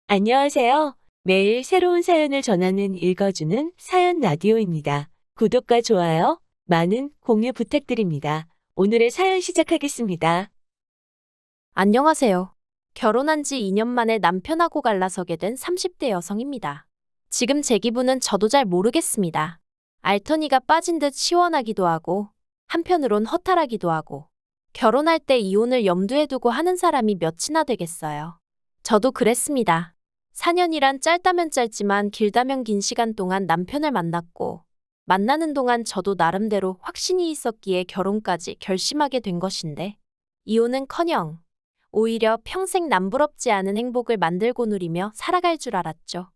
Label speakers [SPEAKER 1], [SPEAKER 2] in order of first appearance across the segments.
[SPEAKER 1] 안녕하세요. 매일 새로운 사연을 전하는 읽어주는 사연 라디오입니다. 구독과 좋아요, 많은 공유 부탁드립니다. 오늘의 사연 시작하겠습니다.
[SPEAKER 2] 안녕하세요. 결혼한 지 2년 만에 남편하고 갈라서게 된 30대 여성입니다. 지금 제 기분은 저도 잘 모르겠습니다. 알터니가 빠진 듯 시원하기도 하고, 한편으론 허탈하기도 하고, 결혼할 때 이혼을 염두에 두고 하는 사람이 몇이나 되겠어요. 저도 그랬습니다. 4년이란 짧다면 짧지만 길다면 긴 시간 동안 남편을 만났고, 만나는 동안 저도 나름대로 확신이 있었기에 결혼까지 결심하게 된 것인데, 이혼은커녕 오히려 평생 남부럽지 않은 행복을 만들고 누리며 살아갈 줄 알았죠.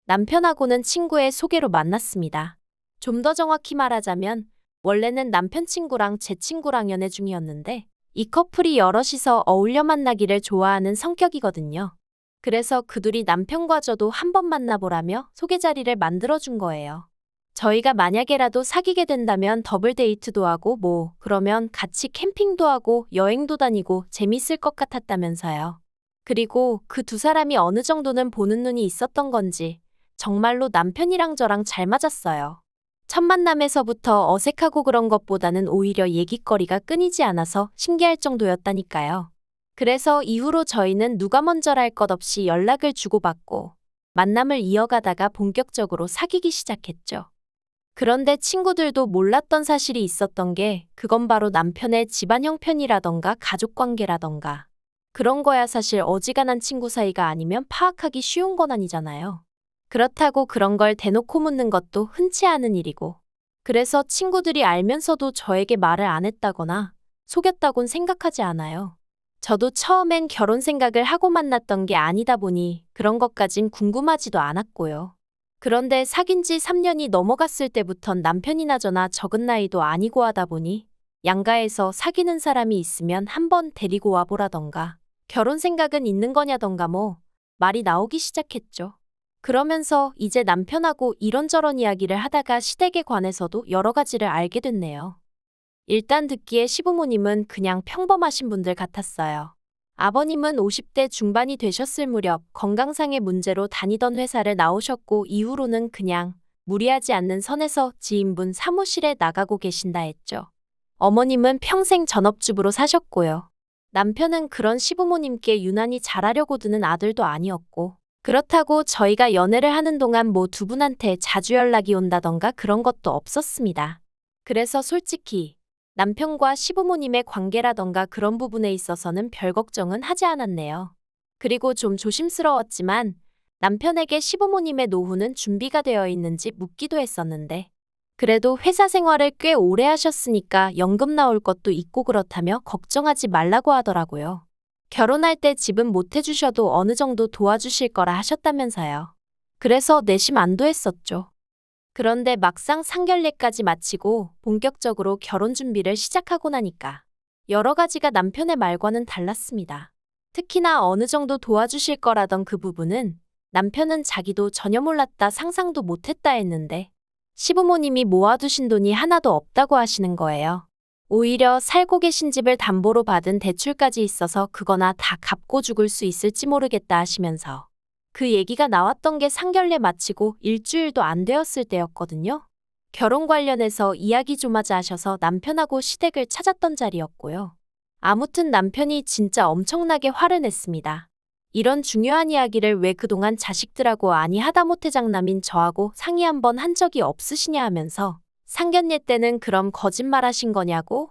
[SPEAKER 2] 남편하고는 친구의 소개로 만났습니다. 좀 더 정확히 말하자면 원래는 남편 친구랑 제 친구랑 연애 중이었는데 이 커플이 여럿이서 어울려 만나기를 좋아하는 성격이거든요. 그래서 그 둘이 남편과 저도 한번 만나보라며 소개 자리를 만들어준 거예요. 저희가 만약에라도 사귀게 된다면 더블 데이트도 하고 그러면 같이 캠핑도 하고 여행도 다니고 재밌을 것 같았다면서요. 그리고 그 두 사람이 어느 정도는 보는 눈이 있었던 건지 정말로 남편이랑 저랑 잘 맞았어요. 첫 만남에서부터 어색하고 그런 것보다는 오히려 얘기거리가 끊이지 않아서 신기할 정도였다니까요. 그래서 이후로 저희는 누가 먼저랄 것 없이 연락을 주고받고 만남을 이어가다가 본격적으로 사귀기 시작했죠. 그런데 친구들도 몰랐던 사실이 있었던 게 그건 바로 남편의 집안 형편이라던가 가족관계라던가 그런 거야 사실 어지간한 친구 사이가 아니면 파악하기 쉬운 건 아니잖아요. 그렇다고 그런 걸 대놓고 묻는 것도 흔치 않은 일이고 그래서 친구들이 알면서도 저에게 말을 안 했다거나 속였다곤 생각하지 않아요. 저도 처음엔 결혼 생각을 하고 만났던 게 아니다 보니 그런 것까진 궁금하지도 않았고요. 그런데 사귄 지 3년이 넘어갔을 때부턴 남편이나 저나 적은 나이도 아니고 하다 보니 양가에서 사귀는 사람이 있으면 한번 데리고 와보라던가 결혼 생각은 있는 거냐던가 말이 나오기 시작했죠. 그러면서 이제 남편하고 이런저런 이야기를 하다가 시댁에 관해서도 여러 가지를 알게 됐네요. 일단 듣기에 시부모님은 그냥 평범하신 분들 같았어요. 아버님은 50대 중반이 되셨을 무렵 건강상의 문제로 다니던 회사를 나오셨고 이후로는 그냥 무리하지 않는 선에서 지인분 사무실에 나가고 계신다 했죠. 어머님은 평생 전업주부로 사셨고요. 남편은 그런 시부모님께 유난히 잘하려고 드는 아들도 아니었고 그렇다고 저희가 연애를 하는 동안 두 분한테 자주 연락이 온다던가 그런 것도 없었습니다. 그래서 솔직히 남편과 시부모님의 관계라던가 그런 부분에 있어서는 별 걱정은 하지 않았네요. 그리고 좀 조심스러웠지만 남편에게 시부모님의 노후는 준비가 되어 있는지 묻기도 했었는데 그래도 회사 생활을 꽤 오래 하셨으니까 연금 나올 것도 있고 그렇다며 걱정하지 말라고 하더라고요. 결혼할 때 집은 못 해주셔도 어느 정도 도와주실 거라 하셨다면서요. 그래서 내심 안도했었죠. 그런데 막상 상견례까지 마치고 본격적으로 결혼 준비를 시작하고 나니까 여러 가지가 남편의 말과는 달랐습니다. 특히나 어느 정도 도와주실 거라던 그 부분은 남편은 자기도 전혀 몰랐다 상상도 못했다 했는데 시부모님이 모아두신 돈이 하나도 없다고 하시는 거예요. 오히려 살고 계신 집을 담보로 받은 대출까지 있어서 그거나 다 갚고 죽을 수 있을지 모르겠다 하시면서 그 얘기가 나왔던 게 상견례 마치고 일주일도 안 되었을 때였거든요. 결혼 관련해서 이야기 좀 하자 하셔서 남편하고 시댁을 찾았던 자리였고요. 아무튼 남편이 진짜 엄청나게 화를 냈습니다. 이런 중요한 이야기를 왜 그동안 자식들하고 아니 하다못해 장남인 저하고 상의 한번 한 적이 없으시냐 하면서 상견례 때는 그럼 거짓말하신 거냐고?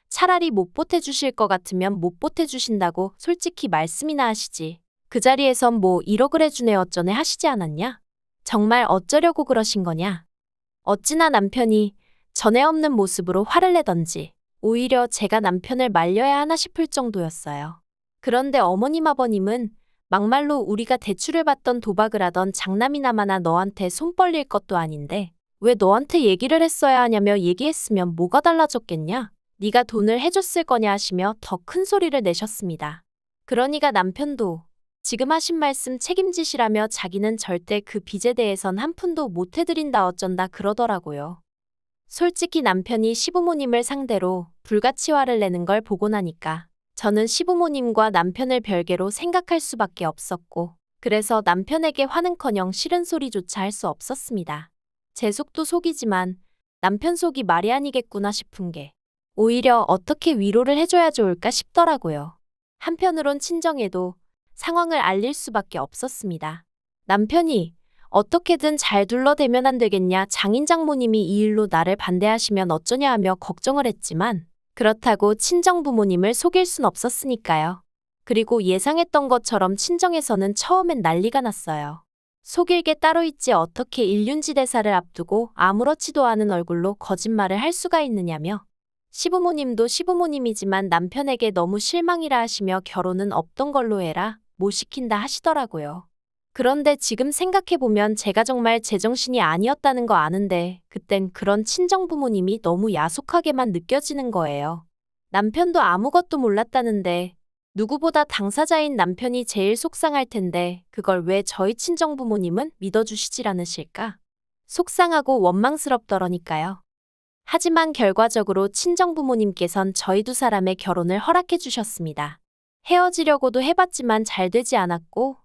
[SPEAKER 2] 차라리 못 보태주실 것 같으면 못 보태주신다고 솔직히 말씀이나 하시지. 그 자리에선 1억을 해주네 어쩌네 하시지 않았냐? 정말 어쩌려고 그러신 거냐? 어찌나 남편이 전에 없는 모습으로 화를 내던지 오히려 제가 남편을 말려야 하나 싶을 정도였어요. 그런데 어머님 아버님은 막말로 우리가 대출을 받던 도박을 하던 장남이나마나 너한테 손 벌릴 것도 아닌데 왜 너한테 얘기를 했어야 하냐며 얘기했으면 뭐가 달라졌겠냐? 네가 돈을 해줬을 거냐 하시며 더 큰 소리를 내셨습니다. 그러니까 남편도 지금 하신 말씀 책임지시라며 자기는 절대 그 빚에 대해선 한 푼도 못 해드린다 어쩐다 그러더라고요. 솔직히 남편이 시부모님을 상대로 불같이 화를 내는 걸 보고 나니까 저는 시부모님과 남편을 별개로 생각할 수밖에 없었고 그래서 남편에게 화는커녕 싫은 소리조차 할 수 없었습니다. 제 속도 속이지만 남편 속이 말이 아니겠구나 싶은 게 오히려 어떻게 위로를 해줘야 좋을까 싶더라고요. 한편으론 친정에도 상황을 알릴 수밖에 없었습니다. 남편이 어떻게든 잘 둘러대면 안 되겠냐, 장인 장모님이 이 일로 나를 반대하시면 어쩌냐 하며 걱정을 했지만 그렇다고 친정 부모님을 속일 순 없었으니까요. 그리고 예상했던 것처럼 친정에서는 처음엔 난리가 났어요. 속일 게 따로 있지 어떻게 일륜지 대사를 앞두고 아무렇지도 않은 얼굴로 거짓말을 할 수가 있느냐며 시부모님도 시부모님이지만 남편에게 너무 실망이라 하시며 결혼은 없던 걸로 해라, 못 시킨다 하시더라고요. 그런데 지금 생각해보면 제가 정말 제정신이 아니었다는 거 아는데 그땐 그런 친정 부모님이 너무 야속하게만 느껴지는 거예요. 남편도 아무것도 몰랐다는데 누구보다 당사자인 남편이 제일 속상할 텐데 그걸 왜 저희 친정 부모님은 믿어주시질 않으실까? 속상하고 원망스럽더러니까요. 하지만 결과적으로 친정 부모님께선 저희 두 사람의 결혼을 허락해 주셨습니다. 헤어지려고도 해봤지만 잘 되지 않았고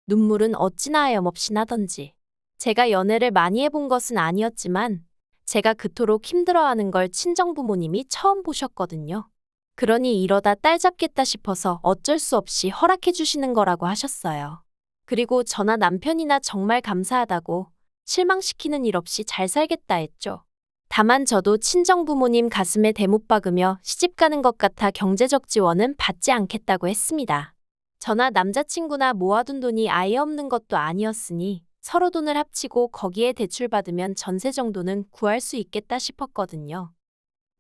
[SPEAKER 2] 눈물은 어찌나 하염없이 나던지. 제가 연애를 많이 해본 것은 아니었지만 제가 그토록 힘들어하는 걸 친정 부모님이 처음 보셨거든요. 그러니 이러다 딸 잡겠다 싶어서 어쩔 수 없이 허락해 주시는 거라고 하셨어요. 그리고 저나 남편이나 정말 감사하다고 실망시키는 일 없이 잘 살겠다 했죠. 다만 저도 친정 부모님 가슴에 대못 박으며 시집 가는 것 같아 경제적 지원은 받지 않겠다고 했습니다. 저나 남자친구나 모아둔 돈이 아예 없는 것도 아니었으니 서로 돈을 합치고 거기에 대출받으면 전세 정도는 구할 수 있겠다 싶었거든요.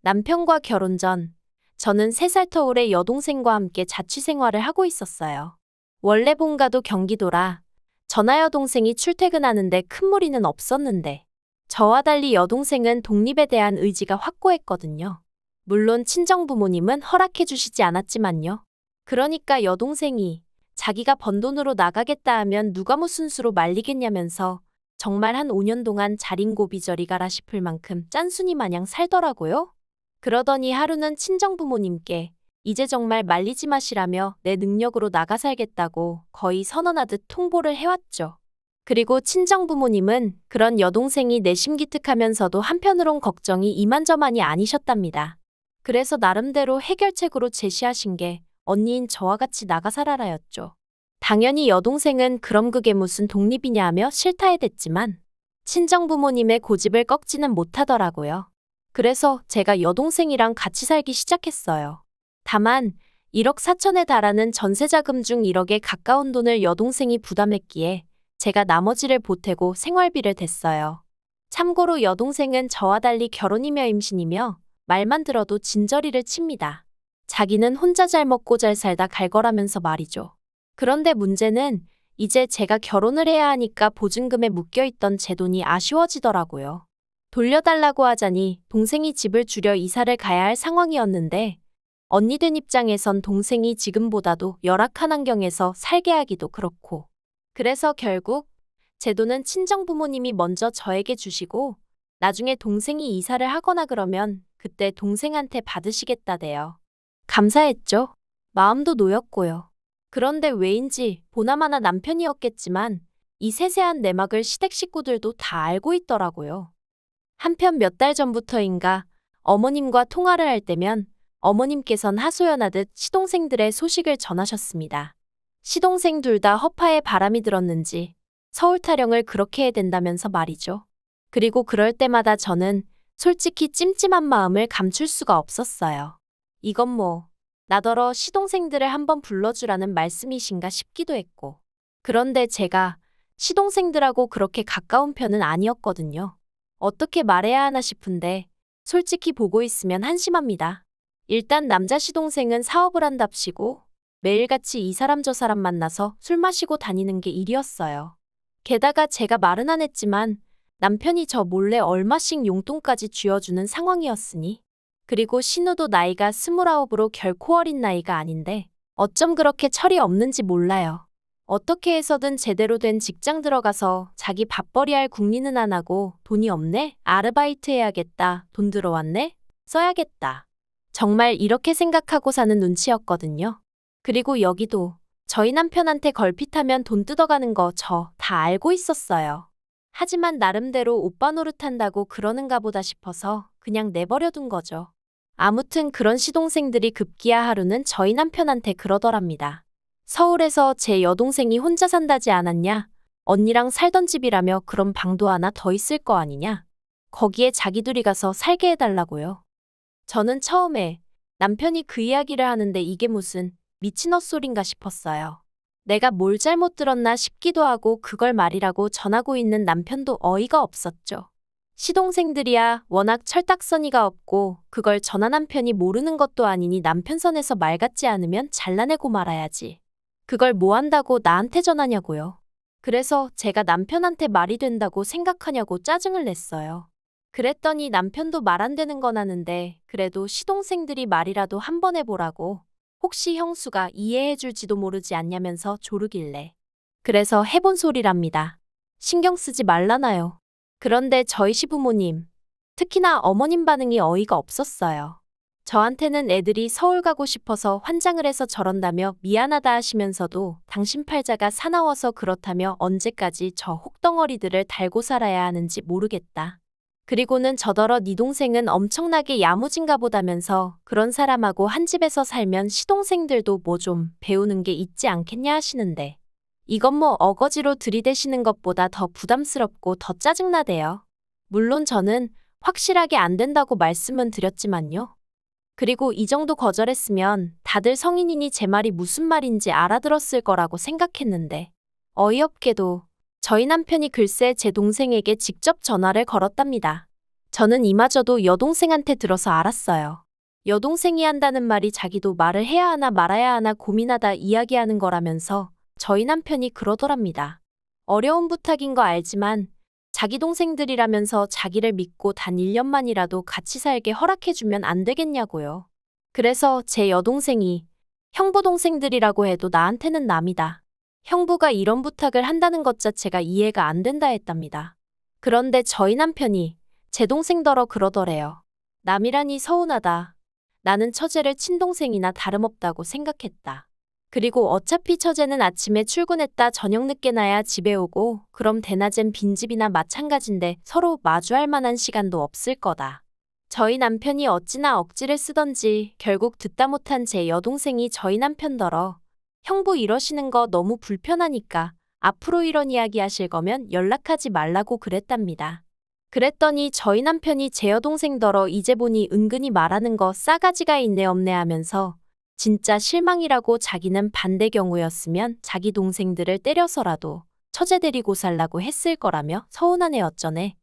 [SPEAKER 2] 남편과 결혼 전 저는 3살 터울의 여동생과 함께 자취생활을 하고 있었어요. 원래 본가도 경기도라 저나 여동생이 출퇴근하는데 큰 무리는 없었는데 저와 달리 여동생은 독립에 대한 의지가 확고했거든요. 물론 친정 부모님은 허락해 주시지 않았지만요. 그러니까 여동생이 자기가 번 돈으로 나가겠다 하면 누가 무슨 수로 말리겠냐면서 정말 한 5년 동안 자린고비 저리 가라 싶을 만큼 짠순이 마냥 살더라고요. 그러더니 하루는 친정 부모님께 이제 정말 말리지 마시라며 내 능력으로 나가 살겠다고 거의 선언하듯 통보를 해왔죠. 그리고 친정 부모님은 그런 여동생이 내심기특하면서도 한편으론 걱정이 이만저만이 아니셨답니다. 그래서 나름대로 해결책으로 제시하신 게 언니인 저와 같이 나가 살아라였죠. 당연히 여동생은 그럼 그게 무슨 독립이냐 하며 싫다 해댔지만 친정 부모님의 고집을 꺾지는 못하더라고요. 그래서 제가 여동생이랑 같이 살기 시작했어요. 다만 1억 4천에 달하는 전세자금 중 1억에 가까운 돈을 여동생이 부담했기에 제가 나머지를 보태고 생활비를 댔어요. 참고로 여동생은 저와 달리 결혼이며 임신이며 말만 들어도 진저리를 칩니다. 자기는 혼자 잘 먹고 잘 살다 갈 거라면서 말이죠. 그런데 문제는 이제 제가 결혼을 해야 하니까 보증금에 묶여있던 제 돈이 아쉬워지더라고요. 돌려달라고 하자니 동생이 집을 줄여 이사를 가야 할 상황이었는데 언니 된 입장에선 동생이 지금보다도 열악한 환경에서 살게 하기도 그렇고 그래서 결국 제 돈은 친정 부모님이 먼저 저에게 주시고 나중에 동생이 이사를 하거나 그러면 그때 동생한테 받으시겠다대요. 감사했죠. 마음도 놓였고요. 그런데 왜인지 보나마나 남편이었겠지만 이 세세한 내막을 시댁 식구들도 다 알고 있더라고요. 한편 몇 달 전부터인가 어머님과 통화를 할 때면 어머님께선 하소연하듯 시동생들의 소식을 전하셨습니다. 시동생 둘 다 허파에 바람이 들었는지 서울 타령을 그렇게 해야 된다면서 말이죠. 그리고 그럴 때마다 저는 솔직히 찜찜한 마음을 감출 수가 없었어요. 이건 뭐 나더러 시동생들을 한번 불러주라는 말씀이신가 싶기도 했고 그런데 제가 시동생들하고 그렇게 가까운 편은 아니었거든요. 어떻게 말해야 하나 싶은데 솔직히 보고 있으면 한심합니다. 일단 남자 시동생은 사업을 한답시고 매일같이 이 사람 저 사람 만나서 술 마시고 다니는 게 일이었어요. 게다가 제가 말은 안 했지만 남편이 저 몰래 얼마씩 용돈까지 쥐어주는 상황이었으니 그리고 신우도 나이가 29으로 결코 어린 나이가 아닌데 어쩜 그렇게 철이 없는지 몰라요. 어떻게 해서든 제대로 된 직장 들어가서 자기 밥벌이 할 궁리는 안 하고 돈이 없네? 아르바이트 해야겠다. 돈 들어왔네? 써야겠다. 정말 이렇게 생각하고 사는 눈치였거든요. 그리고 여기도 저희 남편한테 걸핏하면 돈 뜯어가는 거 저 다 알고 있었어요. 하지만 나름대로 오빠 노릇한다고 그러는가 보다 싶어서 그냥 내버려둔 거죠. 아무튼 그런 시동생들이 급기야 하루는 저희 남편한테 그러더랍니다. 서울에서 제 여동생이 혼자 산다지 않았냐? 언니랑 살던 집이라며 그럼 방도 하나 더 있을 거 아니냐? 거기에 자기들이 가서 살게 해달라고요. 저는 처음에 남편이 그 이야기를 하는데 이게 무슨 미친 헛소린가 싶었어요. 내가 뭘 잘못 들었나 싶기도 하고 그걸 말이라고 전하고 있는 남편도 어이가 없었죠. 시동생들이야 워낙 철딱서니가 없고 그걸 전화 남편이 모르는 것도 아니니 남편 선에서 말 같지 않으면 잘라내고 말아야지. 그걸 뭐 한다고 나한테 전하냐고요. 그래서 제가 남편한테 말이 된다고 생각하냐고 짜증을 냈어요. 그랬더니 남편도 말 안 되는 건 아는데 그래도 시동생들이 말이라도 한번 해보라고 혹시 형수가 이해해줄지도 모르지 않냐면서 조르길래. 그래서 해본 소리랍니다. 신경 쓰지 말라나요. 그런데 저희 시부모님, 특히나 어머님 반응이 어이가 없었어요. 저한테는 애들이 서울 가고 싶어서 환장을 해서 저런다며 미안하다 하시면서도 당신 팔자가 사나워서 그렇다며 언제까지 저 혹덩어리들을 달고 살아야 하는지 모르겠다. 그리고는 저더러 네 동생은 엄청나게 야무진가 보다면서 그런 사람하고 한 집에서 살면 시동생들도 뭐 좀 배우는 게 있지 않겠냐 하시는데 이건 뭐 어거지로 들이대시는 것보다 더 부담스럽고 더 짜증나대요. 물론 저는 확실하게 안 된다고 말씀은 드렸지만요. 그리고 이 정도 거절했으면 다들 성인이니 제 말이 무슨 말인지 알아들었을 거라고 생각했는데 어이없게도 저희 남편이 글쎄 제 동생에게 직접 전화를 걸었답니다. 저는 이마저도 여동생한테 들어서 알았어요. 여동생이 한다는 말이 자기도 말을 해야 하나 말아야 하나 고민하다 이야기하는 거라면서 저희 남편이 그러더랍니다. 어려운 부탁인 거 알지만 자기 동생들이라면서 자기를 믿고 단 1년만이라도 같이 살게 허락해주면 안 되겠냐고요. 그래서 제 여동생이 형부 동생들이라고 해도 나한테는 남이다. 형부가 이런 부탁을 한다는 것 자체가 이해가 안 된다 했답니다. 그런데 저희 남편이 제 동생더러 그러더래요. 남이라니 서운하다. 나는 처제를 친동생이나 다름없다고 생각했다. 그리고 어차피 처제는 아침에 출근했다 저녁 늦게 나야 집에 오고 그럼 대낮엔 빈집이나 마찬가지인데 서로 마주할 만한 시간도 없을 거다. 저희 남편이 어찌나 억지를 쓰던지 결국 듣다 못한 제 여동생이 저희 남편더러 형부 이러시는 거 너무 불편하니까 앞으로 이런 이야기 하실 거면 연락하지 말라고 그랬답니다. 그랬더니 저희 남편이 제 여동생더러 이제 보니 은근히 말하는 거 싸가지가 있네 없네 하면서 진짜 실망이라고 자기는 반대 경우였으면 자기 동생들을 때려서라도 처제 데리고 살라고 했을 거라며 서운하네 어쩌네.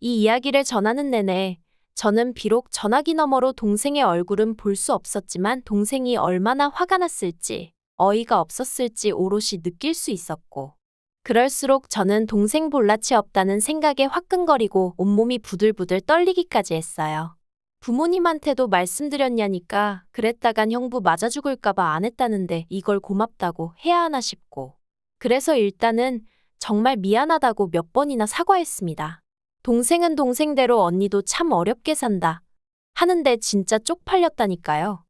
[SPEAKER 2] 이 이야기를 전하는 내내 저는 비록 전화기 너머로 동생의 얼굴은 볼 수 없었지만 동생이 얼마나 화가 났을지 어이가 없었을지 오롯이 느낄 수 있었고 그럴수록 저는 동생 볼낯이 없다는 생각에 화끈거리고 온몸이 부들부들 떨리기까지 했어요. 부모님한테도 말씀드렸냐니까 그랬다간 형부 맞아 죽을까봐 안 했다는데 이걸 고맙다고 해야 하나 싶고 그래서 일단은 정말 미안하다고 몇 번이나 사과했습니다. 동생은 동생대로 언니도 참 어렵게 산다 하는데 진짜 쪽팔렸다니까요.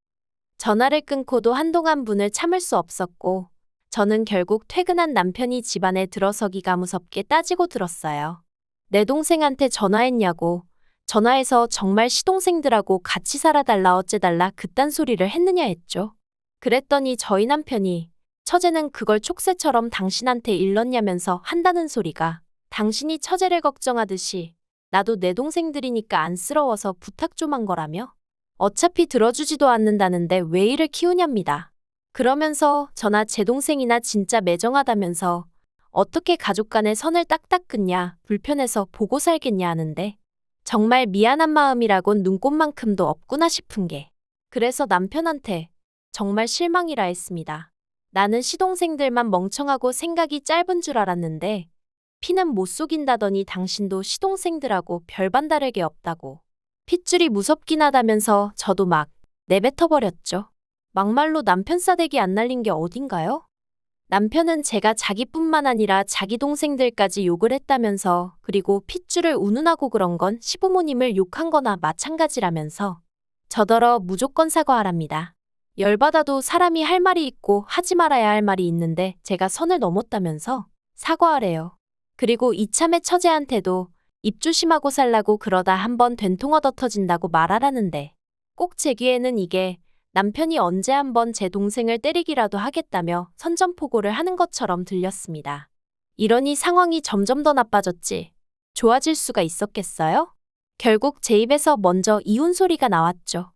[SPEAKER 2] 전화를 끊고도 한동안 분을 참을 수 없었고 저는 결국 퇴근한 남편이 집안에 들어서기가 무섭게 따지고 들었어요. 내 동생한테 전화했냐고 전화해서 정말 시동생들하고 같이 살아달라 어째달라 그딴 소리를 했느냐 했죠. 그랬더니 저희 남편이 처제는 그걸 촉새처럼 당신한테 일렀냐면서 한다는 소리가 당신이 처제를 걱정하듯이 나도 내 동생들이니까 안쓰러워서 부탁 좀 한 거라며 어차피 들어주지도 않는다는데 왜 이를 키우냐입니다. 그러면서 저나 제 동생이나 진짜 매정하다면서 어떻게 가족 간의 선을 딱딱 끊냐 불편해서 보고 살겠냐 하는데 정말 미안한 마음이라곤 눈꽃만큼도 없구나 싶은 게 그래서 남편한테 정말 실망이라 했습니다. 나는 시동생들만 멍청하고 생각이 짧은 줄 알았는데 피는 못 속인다더니 당신도 시동생들하고 별반 다를 게 없다고. 핏줄이 무섭긴 하다면서 저도 막 내뱉어버렸죠. 막말로 남편 싸대기 안 날린 게 어딘가요? 남편은 제가 자기뿐만 아니라 자기 동생들까지 욕을 했다면서 그리고 핏줄을 운운하고 그런 건 시부모님을 욕한 거나 마찬가지라면서 저더러 무조건 사과하랍니다. 열받아도 사람이 할 말이 있고 하지 말아야 할 말이 있는데 제가 선을 넘었다면서 사과하래요. 그리고 이참에 처제한테도 입 조심하고 살라고 그러다 한번 된통 얻어 터진다고 말하라는데 꼭 제 귀에는 이게 남편이 언제 한번 제 동생을 때리기라도 하겠다며 선전포고를 하는 것처럼 들렸습니다. 이러니 상황이 점점 더 나빠졌지. 좋아질 수가 있었겠어요? 결국 제 입에서 먼저 이혼 소리가 나왔죠.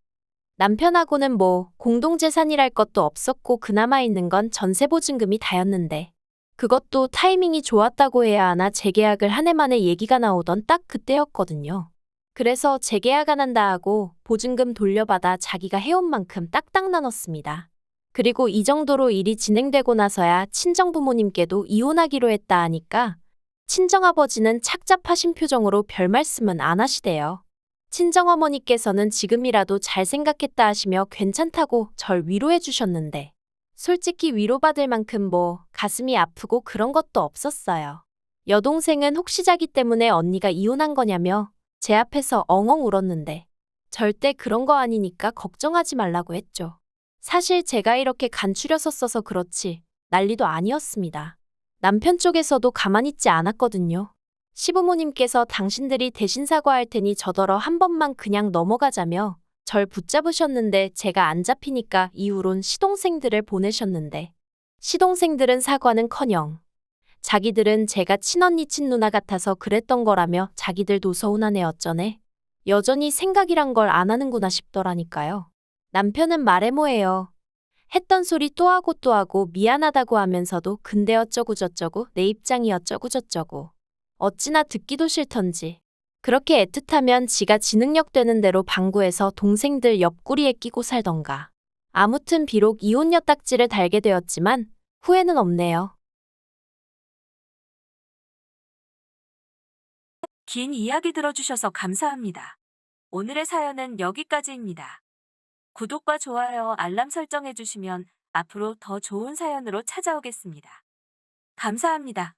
[SPEAKER 2] 남편하고는 뭐 공동재산이랄 것도 없었고 그나마 있는 건 전세보증금이 다였는데 그것도 타이밍이 좋았다고 해야 하나 재계약을 한 해 만에 얘기가 나오던 딱 그때였거든요. 그래서 재계약 안 한다 하고 보증금 돌려받아 자기가 해온 만큼 딱딱 나눴습니다. 그리고 이 정도로 일이 진행되고 나서야 친정부모님께도 이혼하기로 했다 하니까 친정아버지는 착잡하신 표정으로 별 말씀은 안 하시대요. 친정어머니께서는 지금이라도 잘 생각했다 하시며 괜찮다고 절 위로해 주셨는데 솔직히 위로받을 만큼 뭐 가슴이 아프고 그런 것도 없었어요. 여동생은 혹시 자기 때문에 언니가 이혼한 거냐며 제 앞에서 엉엉 울었는데 절대 그런 거 아니니까 걱정하지 말라고 했죠. 사실 제가 이렇게 간추려서 써서 그렇지 난리도 아니었습니다. 남편 쪽에서도 가만히 있지 않았거든요. 시부모님께서 당신들이 대신 사과할 테니 저더러 한 번만 그냥 넘어가자며 절 붙잡으셨는데 제가 안 잡히니까 이후론 시동생들을 보내셨는데 시동생들은 사과는커녕 자기들은 제가 친언니 친누나 같아서 그랬던 거라며 자기들도 서운하네 어쩌네. 여전히 생각이란 걸 안 하는구나 싶더라니까요. 남편은 말해 뭐해요. 했던 소리 또 하고 또 하고 미안하다고 하면서도 근데 어쩌고 저쩌고 내 입장이 어쩌고 저쩌고. 어찌나 듣기도 싫던지. 그렇게 애틋하면 지가 지능력 되는 대로 방구해서 동생들 옆구리에 끼고 살던가. 아무튼 비록 이혼녀 딱지를 달게 되었지만 후회는 없네요.
[SPEAKER 1] 긴 이야기 들어주셔서 감사합니다. 오늘의 사연은 여기까지입니다. 구독과 좋아요, 알람 설정해주시면 앞으로 더 좋은 사연으로 찾아오겠습니다. 감사합니다.